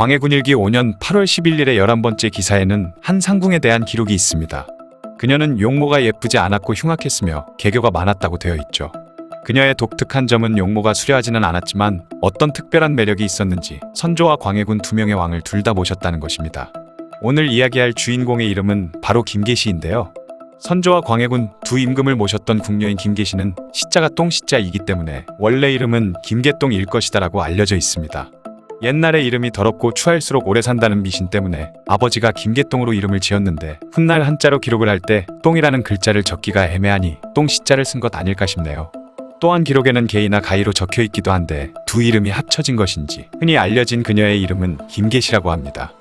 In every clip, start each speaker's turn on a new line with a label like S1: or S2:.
S1: 광해군일기 5년 8월 11일의 11번째 기사에는 한 상궁에 대한 기록이 있습니다. 그녀는 용모가 예쁘지 않았고 흉악했으며 개교가 많았다고 되어 있죠. 그녀의 독특한 점은 용모가 수려하지는 않았지만 어떤 특별한 매력이 있었는지 선조와 광해군 두 명의 왕을 둘 다 모셨다는 것입니다. 오늘 이야기할 주인공의 이름은 바로 김계시인데요. 선조와 광해군 두 임금을 모셨던 궁녀인 김계시는 시자가 똥시자이기 때문에 원래 이름은 김계똥일 것이다라고 알려져 있습니다. 옛날에 이름이 더럽고 추할수록 오래 산다는 미신 때문에 아버지가 김계똥으로 이름을 지었는데 훗날 한자로 기록을 할 때 똥이라는 글자를 적기가 애매하니 똥시자를 쓴 것 아닐까 싶네요. 또한 기록에는 개이나 가이로 적혀 있기도 한데 두 이름이 합쳐진 것인지 흔히 알려진 그녀의 이름은 김계시라고 합니다.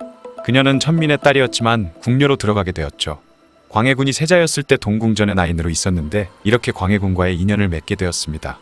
S1: 그녀는 천민의 딸이었지만 궁녀로 들어가게 되었죠. 광해군이 세자였을 때 동궁전의 나인으로 있었는데 이렇게 광해군과의 인연을 맺게 되었습니다.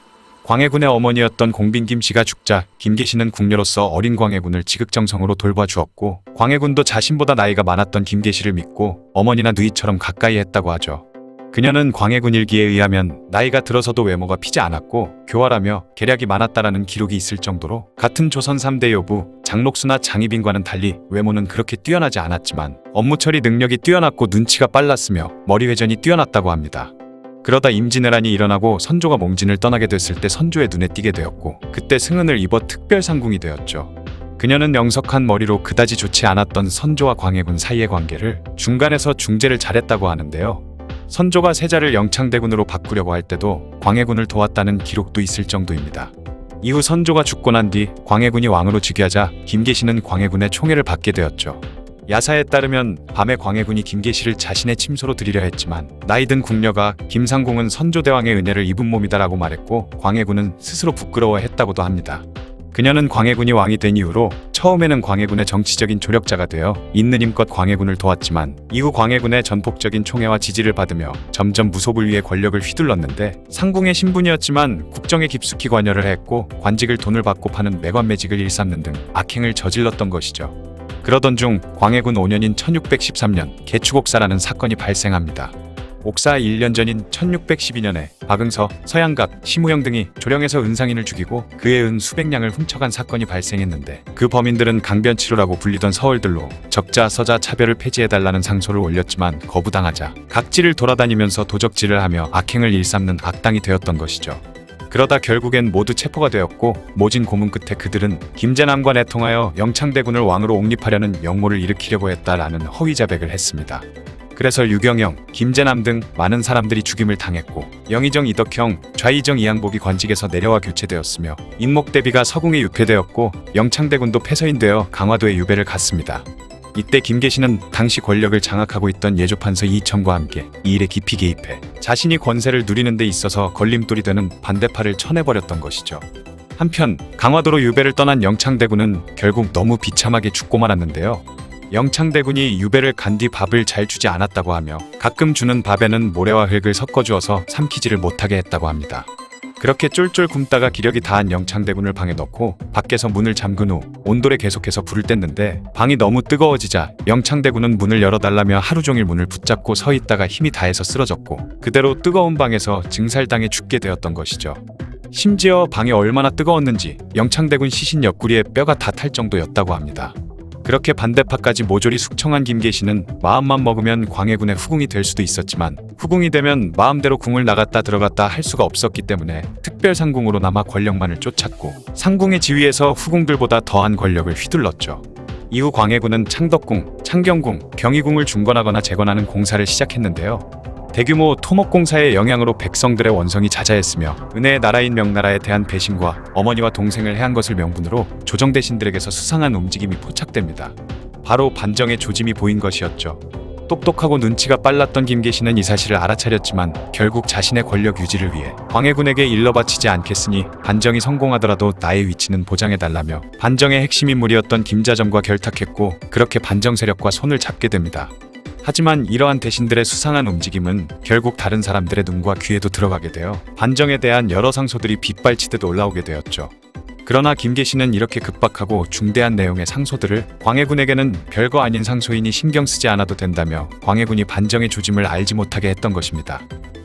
S1: 광해군의 어머니였던 공빈 김씨가 죽자 김계시는 궁녀로서 어린 광해군을 지극정성으로 돌봐주었고 광해군도 자신보다 나이가 많았던 김계시를 믿고 어머니나 누이처럼 가까이 했다고 하죠. 그녀는 광해군 일기에 의하면 나이가 들어서도 외모가 피지 않았고 교활하며 계략이 많았다라는 기록이 있을 정도로 같은 조선 3대 여부 장록수나 장희빈과는 달리 외모는 그렇게 뛰어나지 않았지만 업무 처리 능력이 뛰어났고 눈치가 빨랐으며 머리 회전이 뛰어났다고 합니다. 그러다 임진왜란이 일어나고 선조가 몽진을 떠나게 됐을 때 선조의 눈에 띄게 되었고 그때 승은을 입어 특별상궁이 되었죠. 그녀는 영석한 머리로 그다지 좋지 않았던 선조와 광해군 사이의 관계를 중간에서 중재를 잘했다고 하는데요. 선조가 세자를 영창대군으로 바꾸려고 할 때도 광해군을 도왔다는 기록도 있을 정도입니다. 이후 선조가 죽고 난 뒤 광해군이 왕으로 즉위하자 김계시는 광해군의 총애를 받게 되었죠. 야사에 따르면 밤에 광해군이 김계시를 자신의 침소로 들이려 했지만 나이든 궁녀가 김상궁은 선조대왕의 은혜를 입은 몸이다라고 말했고 광해군은 스스로 부끄러워했다고도 합니다. 그녀는 광해군이 왕이 된 이후로 처음에는 광해군의 정치적인 조력자가 되어 있는 힘껏 광해군을 도왔지만 이후 광해군의 전폭적인 총애와 지지를 받으며 점점 무소불위의 권력을 휘둘렀는데 상궁의 신분이었지만 국정에 깊숙이 관여를 했고 관직을 돈을 받고 파는 매관매직을 일삼는 등 악행을 저질렀던 것이죠. 그러던 중 광해군 5년인 1613년 개축옥사라는 사건이 발생합니다. 옥사 1년 전인 1612년에 박응서, 서양갑, 심우영 등이 조령에서 은상인을 죽이고 그의 은 수백 냥을 훔쳐간 사건이 발생했는데 그 범인들은 강변치로라고 불리던 서얼들로 적자, 서자 차별을 폐지해달라는 상소를 올렸지만 거부당하자 각지를 돌아다니면서 도적질을 하며 악행을 일삼는 악당이 되었던 것이죠. 그러다 결국엔 모두 체포가 되었고 모진 고문 끝에 그들은 김제남과 내통하여 영창대군을 왕으로 옹립하려는 영모를 일으키려고 했다라는 허위 자백을 했습니다. 그래서 유경영, 김제남 등 많은 사람들이 죽임을 당했고 영의정 이덕형, 좌의정 이양복이 관직에서 내려와 교체되었으며 인목대비가 서궁에 유폐되었고 영창대군도 폐서인되어 강화도에 유배를 갔습니다. 이때 김계시는 당시 권력을 장악하고 있던 예조판서 이청과 함께 이 일에 깊이 개입해 자신이 권세를 누리는 데 있어서 걸림돌이 되는 반대파를 쳐내버렸던 것이죠. 한편 강화도로 유배를 떠난 영창대군은 결국 너무 비참하게 죽고 말았는데요. 영창대군이 유배를 간 뒤 밥을 잘 주지 않았다고 하며 가끔 주는 밥에는 모래와 흙을 섞어주어서 삼키지를 못하게 했다고 합니다. 그렇게 쫄쫄 굶다가 기력이 다한 영창대군을 방에 넣고 밖에서 문을 잠근 후 온돌에 계속해서 불을 뗐는데 방이 너무 뜨거워지자 영창대군은 문을 열어달라며 하루 종일 문을 붙잡고 서 있다가 힘이 다해서 쓰러졌고 그대로 뜨거운 방에서 증살당해 죽게 되었던 것이죠. 심지어 방이 얼마나 뜨거웠는지 영창대군 시신 옆구리에 뼈가 다 탈 정도였다고 합니다. 그렇게 반대파까지 모조리 숙청한 김계시는 마음만 먹으면 광해군의 후궁이 될 수도 있었지만 후궁이 되면 마음대로 궁을 나갔다 들어갔다 할 수가 없었기 때문에 특별상궁으로 남아 권력만을 쫓았고 상궁의 지위에서 후궁들보다 더한 권력을 휘둘렀죠. 이후 광해군은 창덕궁, 창경궁, 경희궁을 중건하거나 재건하는 공사를 시작했는데요. 대규모 토목공사의 영향으로 백성들의 원성이 자자했으며 은혜의 나라인 명나라에 대한 배신과 어머니와 동생을 해한 것을 명분으로 조정대신들에게서 수상한 움직임이 포착됩니다. 바로 반정의 조짐이 보인 것이었죠. 똑똑하고 눈치가 빨랐던 김계시는 이 사실을 알아차렸지만 결국 자신의 권력 유지를 위해 광해군에게 일러 바치지 않겠으니 반정이 성공하더라도 나의 위치는 보장해달라며 반정의 핵심 인물이었던 김자점과 결탁했고 그렇게 반정 세력과 손을 잡게 됩니다. 하지만 이러한 대신들의 수상한 움직임은 결국 다른 사람들의 눈과 귀에도 들어가게 되어 반정에 대한 여러 상소들이 빗발치듯 올라오게 되었죠. 그러나 김계시는 이렇게 급박하고 중대한 내용의 상소들을 광해군에게는 별거 아닌 상소이니 신경 쓰지 않아도 된다며 광해군이 반정의 조짐을 알지 못하게 했던 것입니다.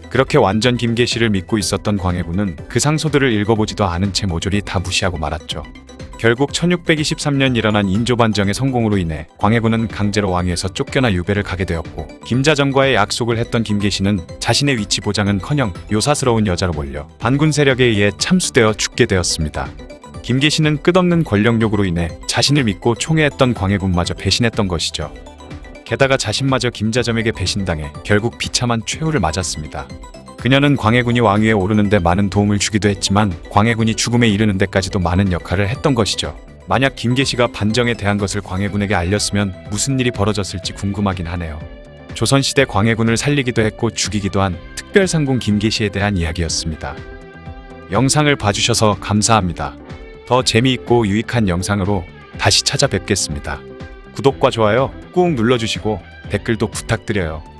S1: 그렇게 완전 김계시를 믿고 있었던 광해군은 그 상소들을 읽어보지도 않은 채 모조리 다 무시하고 말았죠. 결국 1623년 일어난 인조반정의 성공으로 인해 광해군은 강제로 왕위에서 쫓겨나 유배를 가게 되었고, 김자정과의 약속을 했던 김계시는 자신의 위치 보장은커녕 요사스러운 여자로 몰려 반군 세력에 의해 참수되어 죽게 되었습니다. 김계시는 끝없는 권력욕으로 인해 자신을 믿고 총애했던 광해군마저 배신했던 것이죠. 게다가 자신마저 김자점에게 배신당해 결국 비참한 최후를 맞았습니다. 그녀는 광해군이 왕위에 오르는데 많은 도움을 주기도 했지만 광해군이 죽음에 이르는 데까지도 많은 역할을 했던 것이죠. 만약 김계시가 반정에 대한 것을 광해군에게 알렸으면 무슨 일이 벌어졌을지 궁금하긴 하네요. 조선시대 광해군을 살리기도 했고 죽이기도 한 특별상궁 김계시에 대한 이야기였습니다. 영상을 봐주셔서 감사합니다. 더 재미있고 유익한 영상으로 다시 찾아뵙겠습니다. 구독과 좋아요 꾹 눌러주시고 댓글도 부탁드려요.